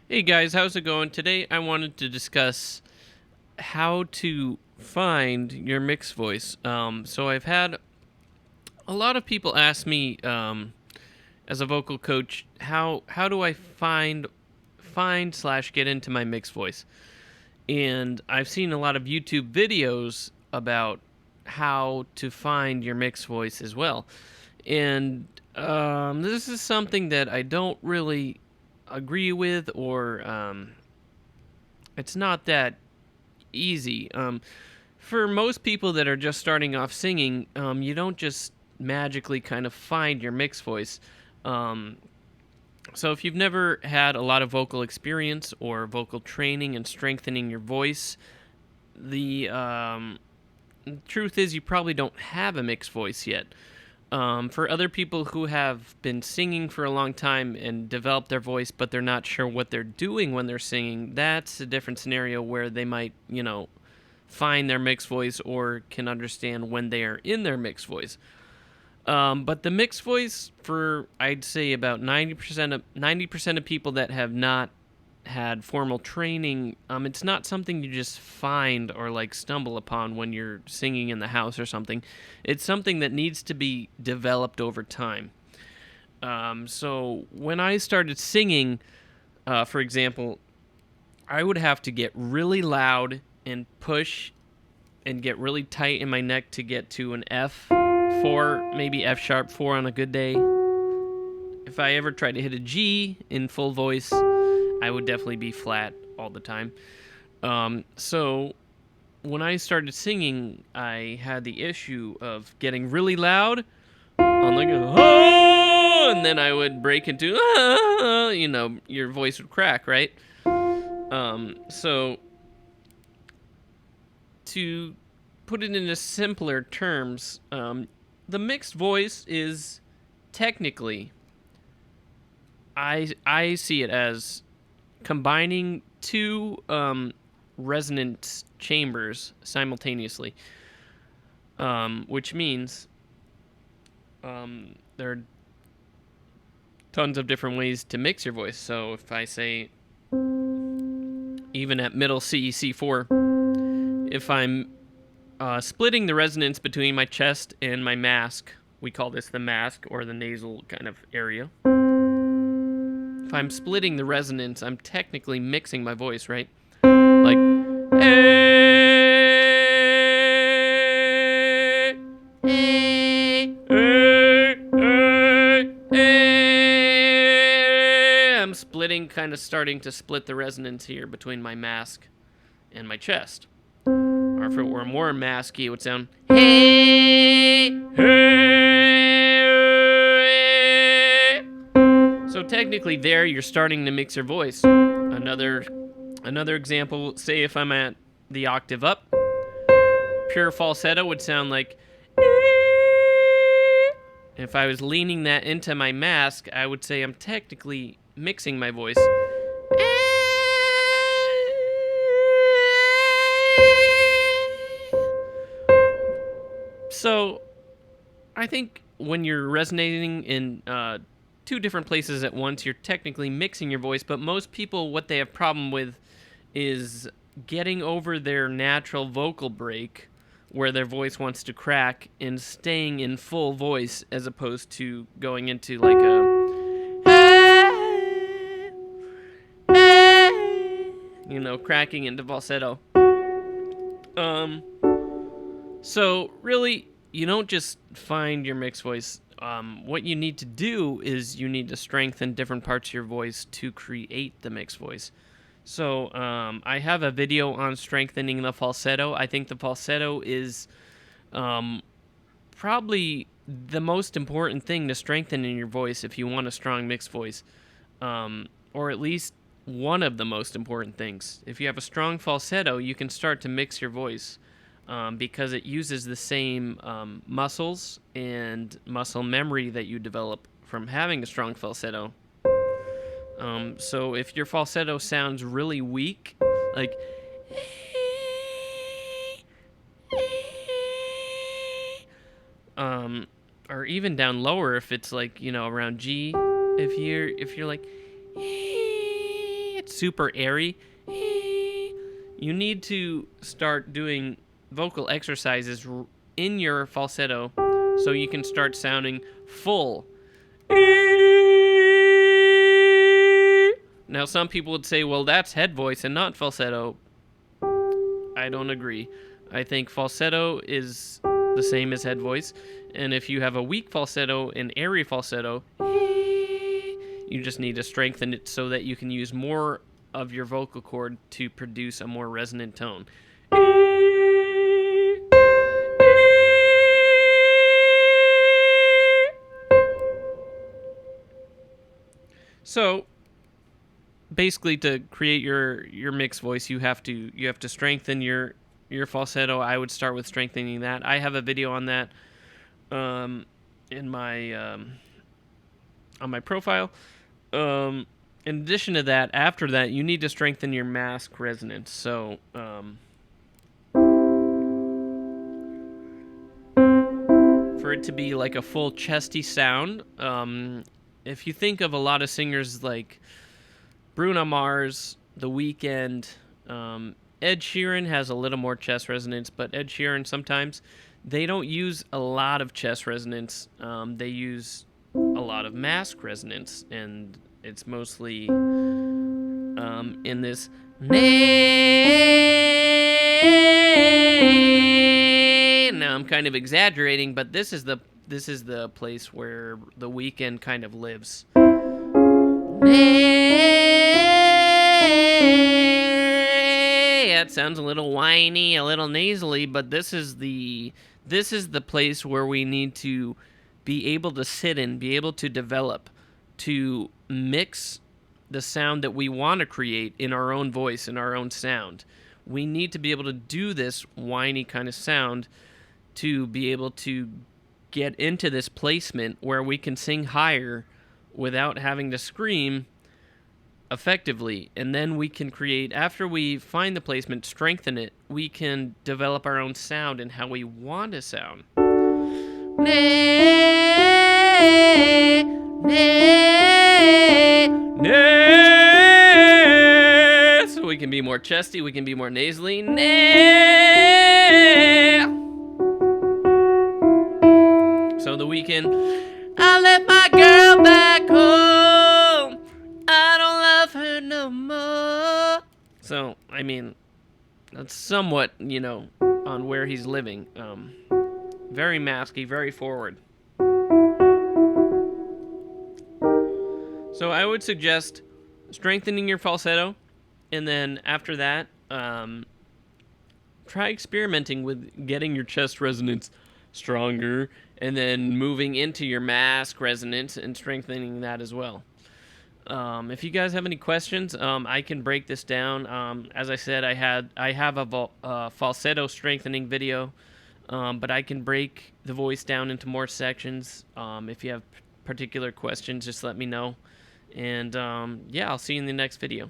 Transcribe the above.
Hey guys, how's it going? Today I wanted to discuss how to find your mixed voice. So I've had a lot of people ask me, as a vocal coach, how do I find slash get into my mixed voice? And I've seen a lot of YouTube videos about how to find your mixed voice as well. And this is something that I don't really agree with, or it's not that easy. For most people that are just starting off singing, you don't just magically kind of find your mixed voice. Um, so if you've never had a lot of vocal experience or vocal training and strengthening your voice, the truth is you probably don't have a mixed voice yet. For other people who have been singing for a long time and developed their voice, but they're not sure what they're doing when they're singing, that's a different scenario where they might, find their mixed voice or can understand when they are in their mixed voice. But the mixed voice, for I'd say about 90% of people that have not had formal training, it's not something you just find or like stumble upon when you're singing in the house or something. It's something that needs to be developed over time. So when I started singing, for example, I would have to get really loud and push and get really tight in my neck to get to an F4, maybe F sharp 4 on a good day. If I ever tried to hit a G in full voice, I would definitely be flat all the time. So when I started singing, I had the issue of getting really loud on like a oh, and then I would break into your voice would crack, right? So to put it into simpler terms, the mixed voice is technically, I see it as combining two resonant chambers simultaneously, which means there are tons of different ways to mix your voice. So if I say, even at middle C, C4, if I'm splitting the resonance between my chest and my mask, we call this the mask or the nasal kind of area. If I'm splitting the resonance, I'm technically mixing my voice, right? Like, I'm splitting, kind of starting to split the resonance here between my mask and my chest. Or if it were more masky, it would sound So technically there you're starting to mix your voice. Another example, say if I'm at the octave up, pure falsetto would sound like if I was leaning that into my mask, I would say I'm technically mixing my voice. So I think when you're resonating in two different places at once, you're technically mixing your voice, but most people, what they have problem with is getting over their natural vocal break where their voice wants to crack and staying in full voice as opposed to going into like cracking into falsetto. Um, so really, you don't just find your mixed voice. What you need to do is you need to strengthen different parts of your voice to create the mixed voice. So I have a video on strengthening the falsetto. I think the falsetto is probably the most important thing to strengthen in your voice if you want a strong mixed voice, or at least one of the most important things. If you have a strong falsetto, you can start to mix your voice because it uses the same muscles and muscle memory that you develop from having a strong falsetto. So if your falsetto sounds really weak, like or even down lower if it's like around G, if you're like it's super airy, you need to start doing vocal exercises in your falsetto so you can start sounding full. Now, some people would say, well, that's head voice and not falsetto. I don't agree. I think falsetto is the same as head voice, and if you have a weak falsetto and airy falsetto, you just need to strengthen it so that you can use more of your vocal cord to produce a more resonant tone. So basically, to create your mixed voice, you have to strengthen your falsetto. I would start with strengthening that. I have a video on that in my on my profile. In addition to that, after that, you need to strengthen your mask resonance. So for it to be like a full chesty sound, if you think of a lot of singers like Bruno Mars, The Weeknd, Ed Sheeran has a little more chest resonance, but Ed Sheeran sometimes they don't use a lot of chest resonance. They use a lot of mask resonance, and it's mostly in this. Now I'm kind of exaggerating, but this is the place where The Weeknd kind of lives. It sounds a little whiny, a little nasally, but this is the place where we need to be able to sit in, be able to develop, to mix the sound that we want to create in our own voice, in our own sound. We need to be able to do this whiny kind of sound to be able to get into this placement where we can sing higher without having to scream effectively. And then we can create, after we find the placement, strengthen it, we can develop our own sound and how we want to sound. So we can be more chesty, we can be more nasally. So The Weeknd, I left my girl back home, I don't love her no more. So, I mean, that's somewhat, on where he's living. Very masky, very forward. So I would suggest strengthening your falsetto, and then after that, try experimenting with getting your chest resonance stronger, and then moving into your mask resonance and strengthening that as well. If you guys have any questions, I can break this down. As I said, I have a falsetto strengthening video, but I can break the voice down into more sections. If you have particular questions, just let me know. And yeah, I'll see you in the next video.